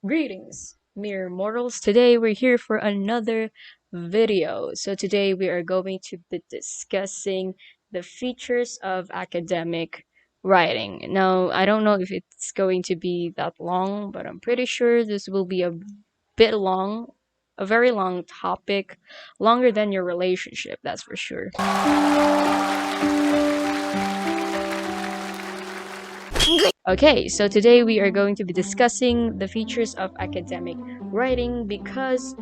Greetings, mere mortals. Today we're here for another video. So today we are going to be discussing the features of academic writing. Now, I don't know if it's going to be that long, but I'm pretty sure this will be a bit long, a very long topic, longer than your relationship, that's for sure. Okay, so today we are going to be discussing the features of academic writing because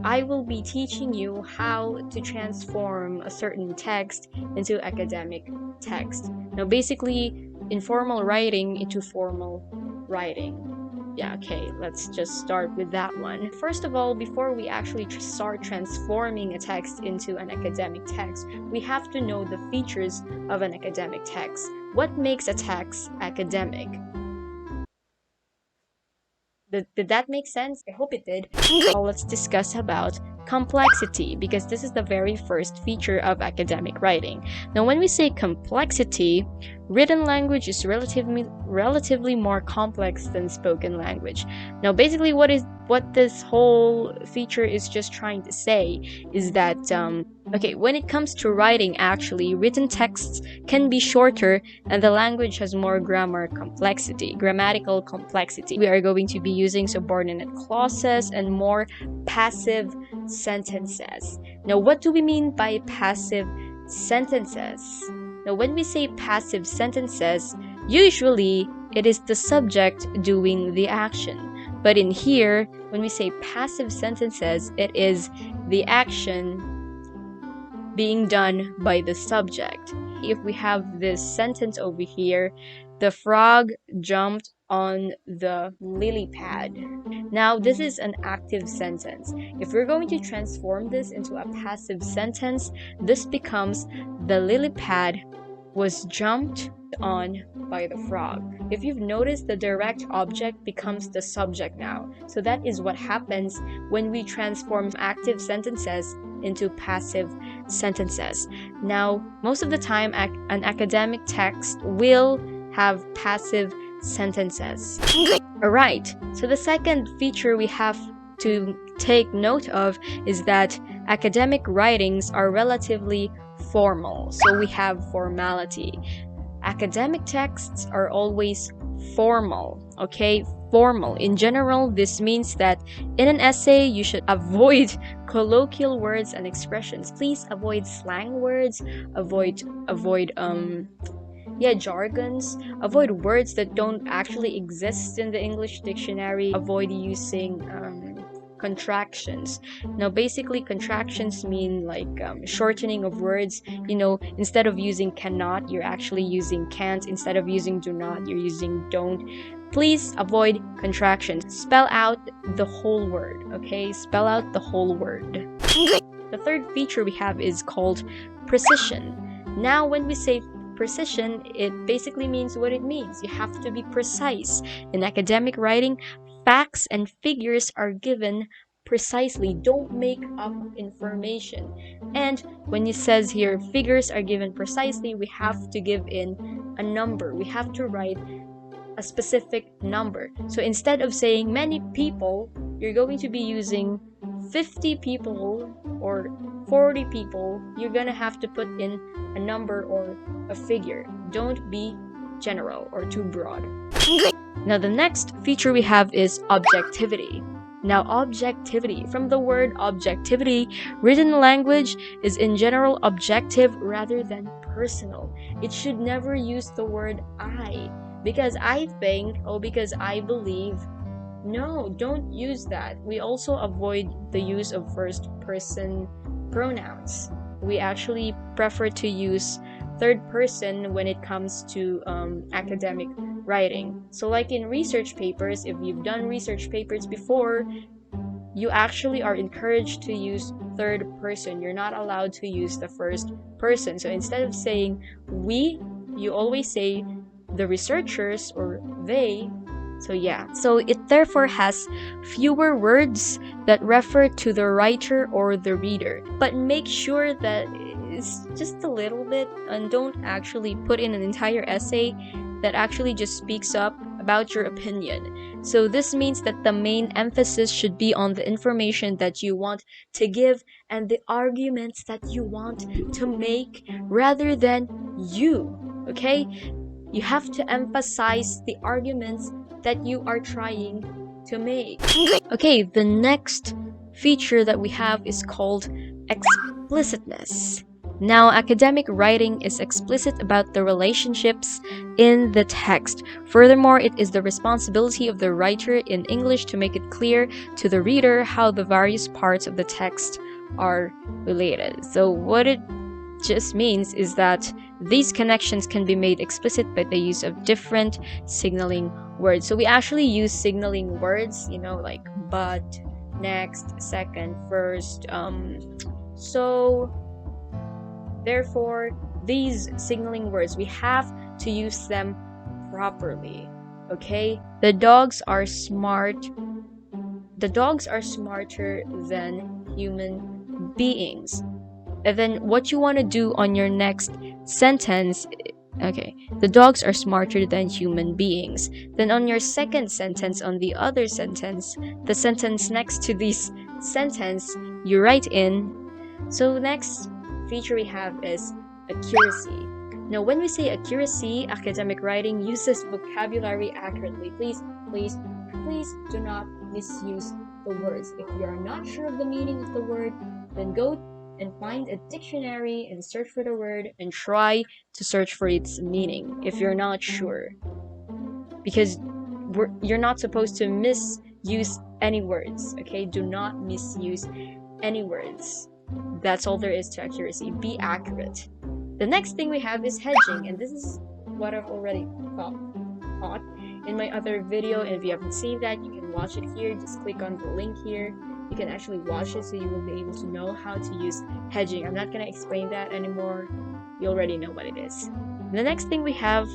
I will be teaching you how to transform a certain text into academic text. Now, basically, informal writing into formal writing. Yeah, okay, let's just start with that one. First of all, before we actually start transforming a text into an academic text, we have to know the features of an academic text. What makes a text academic? Did that make sense? I hope it did. Now let's discuss about complexity, because this is the very first feature of academic writing. Now, when we say complexity, written language is relatively more complex than spoken language. Now, basically, what this whole feature is just trying to say is that okay, when it comes to writing, actually, written texts can be shorter and the language has more grammatical complexity. We are going to be using subordinate clauses and more passive sentences. Now, what do we mean by passive sentences? Now, when we say passive sentences, usually it is the subject doing the action. But in here, when we say passive sentences, it is the action being done by the subject. If we have this sentence over here, the frog jumped on the lily pad. Now, this is an active sentence. If we're going to transform this into a passive sentence, this becomes the lily pad was jumped on by the frog. If you've noticed, the direct object becomes the subject now. So that is what happens when we transform active sentences into passive sentences. Now, most of the time, an academic text will have passive sentences. Alright, so the second feature we have to take note of is that academic writings are relatively formal. So we have formality. Academic texts are always formal, okay? Formal. In general, this means that in an essay, you should avoid colloquial words and expressions. Please avoid slang words, avoid jargons, avoid words that don't actually exist in the English dictionary, avoid using contractions. Now, basically, contractions mean like shortening of words. Instead of using cannot, you're actually using can't. Instead of using do not, you're using don't. Please avoid contractions. Spell out the whole word, okay? Spell out the whole word. The third feature we have is called precision. Now, when we say precision, it basically means what it means. You have to be precise. In academic writing, facts and figures are given precisely. Don't make up information. And when it says here figures are given precisely, we have to give in a number. We have to write a specific number. So instead of saying many people, you're going to be using 50 people or 40 people. You're gonna have to put in a number or a figure. Don't be general or too broad. Now, the next feature we have is objectivity. Now, objectivity, from the word objectivity, written language is in general objective rather than personal. It should never use the word I, because I think, because I believe. No, don't use that. We also avoid the use of first person pronouns. We actually prefer to use third person when it comes to academic writing. So like in research papers, if you've done research papers before, you actually are encouraged to use third person. You're not allowed to use the first person. So instead of saying we, you always say the researchers or they. So yeah, so it therefore has fewer words that refer to the writer or the reader. But make sure that it's just a little bit, and don't actually put in an entire essay that actually just speaks up about your opinion. So this means that the main emphasis should be on the information that you want to give and the arguments that you want to make rather than you. Okay? You have to emphasize the arguments that you are trying to make. Okay, the next feature that we have is called explicitness. Now, academic writing is explicit about the relationships in the text. Furthermore, it is the responsibility of the writer in English to make it clear to the reader how the various parts of the text are related. So, what it just means is that these connections can be made explicit by the use of different signaling words. So we actually use signaling words, like but, next, second, first. So therefore, these signaling words, we have to use them properly. Okay? The dogs are smart. The dogs are smarter than human beings. And then what you want to do on your next sentence, okay, the dogs are smarter than human beings. Then on your second sentence, on the other sentence, the sentence next to this sentence, you write in. So next feature we have is accuracy. Now, when we say accuracy, academic writing uses vocabulary accurately. Please, please, please do not misuse the words. If you are not sure of the meaning of the word, then go and find a dictionary and search for the word and try to search for its meaning if you're not sure. Because you're not supposed to misuse any words, okay? Do not misuse any words. That's all there is to accuracy. Be accurate. The next thing we have is hedging, and this is what I've already taught in my other video, and if you haven't seen that, you can watch it here. Just click on the link here. You can actually watch it so you will be able to know how to use hedging. I'm not going to explain that anymore. You already know what it is. The next thing we have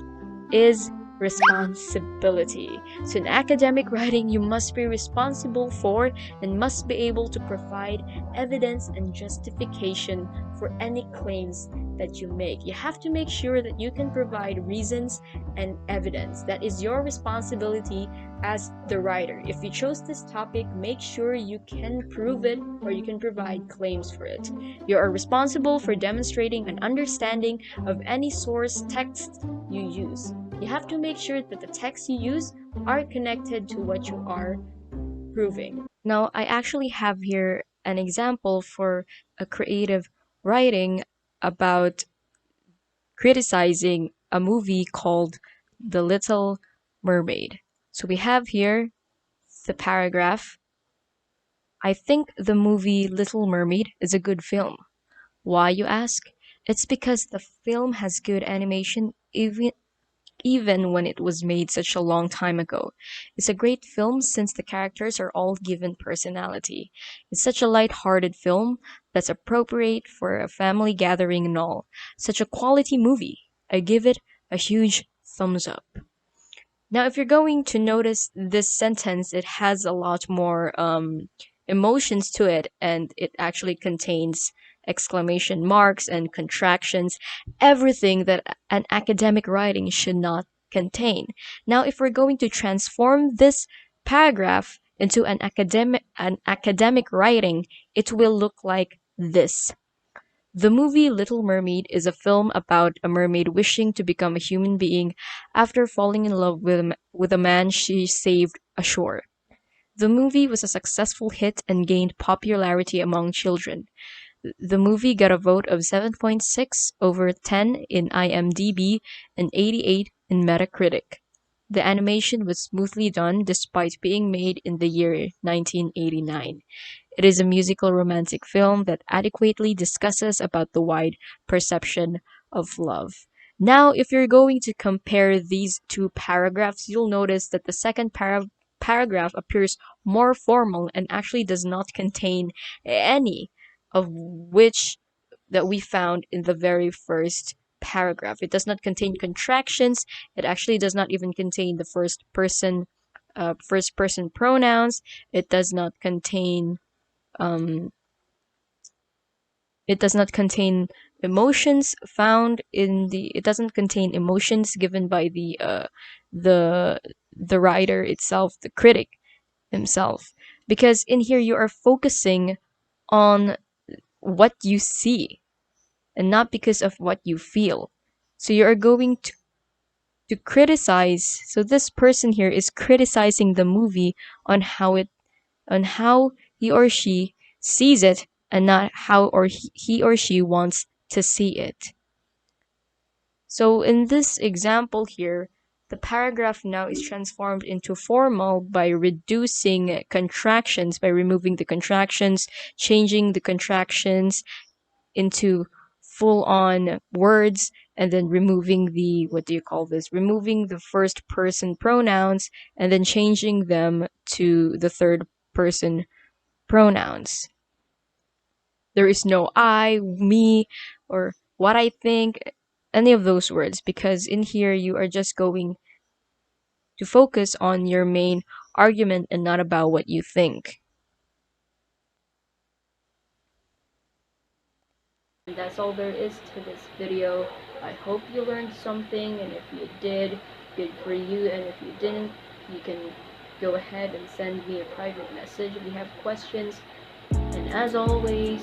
is responsibility. So in academic writing, you must be responsible for and must be able to provide evidence and justification for any claims that you make. You have to make sure that you can provide reasons and evidence. That is your responsibility as the writer. If you chose this topic, make sure you can prove it or you can provide claims for it. You are responsible for demonstrating an understanding of any source text you use. You have to make sure that the texts you use are connected to what you are proving. Now, I actually have here an example for a creative writing about criticizing a movie called The Little Mermaid. So we have here the paragraph. I think the movie Little Mermaid is a good film. Why, you ask? It's because the film has good animation even when it was made such a long time ago. It's a great film since the characters are all given personality. It's such a light-hearted film that's appropriate for a family gathering and all. Such a quality movie. I give it a huge thumbs up. Now, if you're going to notice this sentence, it has a lot more emotions to it, and it actually contains exclamation marks and contractions, everything that an academic writing should not contain. Now, if we're going to transform this paragraph into an academic writing, it will look like this. The movie Little Mermaid is a film about a mermaid wishing to become a human being after falling in love with a man she saved ashore. The movie was a successful hit and gained popularity among children. The movie got a vote of 7.6 over 10 in IMDb and 88 in Metacritic. The animation was smoothly done despite being made in the year 1989. It is a musical romantic film that adequately discusses about the wide perception of love. Now, if you're going to compare these two paragraphs, you'll notice that the second paragraph appears more formal and actually does not contain any of which that we found in the very first paragraph. It does not contain contractions. It actually does not even contain the first person pronouns. It does not contain um, it does not contain emotions found in the. It doesn't contain emotions given by the the writer itself, the critic himself. Because in here, you are focusing on what you see and not because of what you feel. So you are going to criticize. So this person here is criticizing the movie on how he or she sees it and not how he or she wants to see it. So in this example here, the paragraph now is transformed into formal by reducing contractions, by removing the contractions, changing the contractions into full on words, and then removing the, what do you call this? Removing the first person pronouns and then changing them to the third person pronouns. There is no I, me, or what I think, any of those words, because in here you are just going to focus on your main argument and not about what you think. And that's all there is to this video. I hope you learned something, and if you did, good for you, and if you didn't, you can go ahead and send me a private message if you have questions. And as always,